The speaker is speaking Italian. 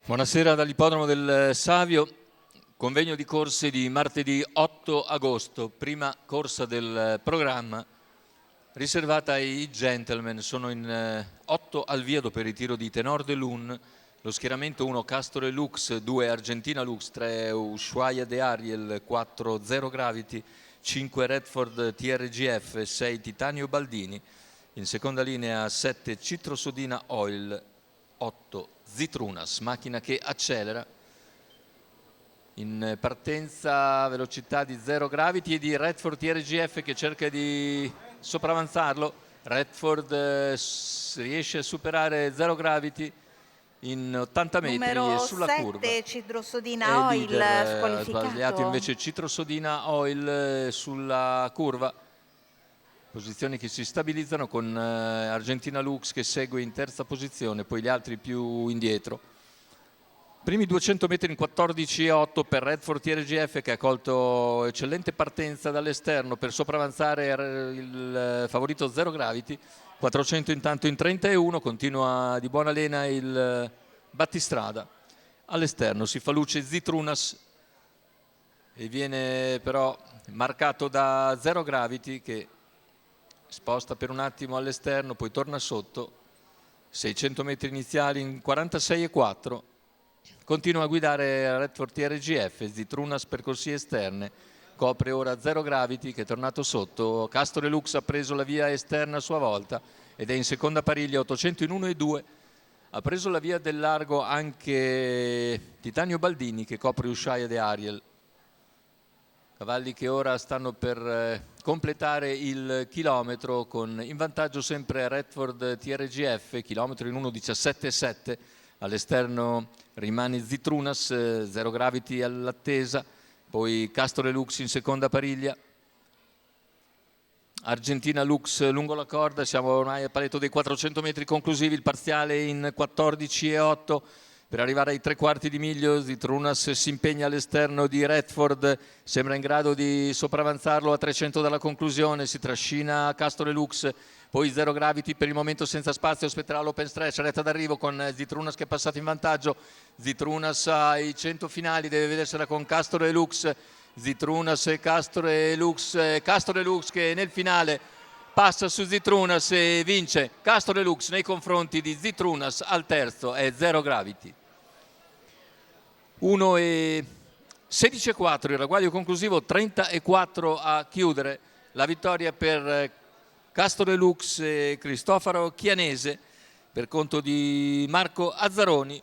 Buonasera dall'ippodromo del Savio, convegno di corse di martedì 8 agosto, prima corsa del programma riservata ai gentleman. Sono in 8 al via dopo il ritiro di Tenor de Lune, lo schieramento 1 Castore Lux, 2 Argentina Lux, 3 Ushuaia de Ariel, 4 Zero Gravity, 5 Redford TRGF, 6 Titanio Baldini, in seconda linea 7 Citrosodina Oil, 8 Zitrunas, macchina che accelera. In partenza velocità di Zero Gravity e di Redford TRGF che cerca di sopravanzarlo. Redford riesce a superare Zero Gravity in 80 metri Numero sulla 7, curva. Citrosodina Oil, Leader, squalificato. sbagliato invece Citrosodina Oil sulla curva. Posizioni che si stabilizzano con Argentina Lux che segue in terza posizione, poi gli altri più indietro. Primi 200 metri in 14,8 per Redford TRGF che ha colto eccellente partenza dall'esterno per sopravanzare il favorito Zero Gravity. 400 intanto in 31, continua di buona lena il battistrada. All'esterno si fa luce Zitrunas e viene però marcato da Zero Gravity che sposta per un attimo all'esterno, poi torna sotto. 600 metri iniziali in 46,4. Continua a guidare Redford TRGF, Zitrunas per corsie esterne, copre ora Zero Gravity che è tornato sotto. Castore Lux ha preso la via esterna a sua volta ed è in seconda pariglia, 800 in 1,2. Ha preso la via del largo anche Titanio Baldini che copre Ushuaia de Ariel. Cavalli che ora stanno per completare il chilometro con in vantaggio sempre Redford TRGF, chilometro in 1,17,7. All'esterno rimane Zitrunas, Zero Gravity all'attesa, poi Castore Lux in seconda pariglia. Argentina Lux lungo la corda, siamo ormai al paletto dei 400 metri conclusivi, il parziale in 14,8. Per arrivare ai 3/4 di miglio Zitrunas si impegna all'esterno di Redford, sembra in grado di sopravanzarlo a 300 dalla conclusione, si trascina Castore Lux, poi Zero Gravity per il momento senza spazio, aspetterà l'open stretch, retta d'arrivo con Zitrunas che è passato in vantaggio. Zitrunas ai 100 finali deve vedersela con Castore Lux, Zitrunas e Castore Lux che nel finale passa su Zitrunas e vince Castore Lux nei confronti di Zitrunas. Al terzo è Zero Gravity. 1,16,4 il ragguaglio conclusivo, 30,4 a chiudere. La vittoria per Castore Lux e Cristoforo Chianese per conto di Marco Azzaroni.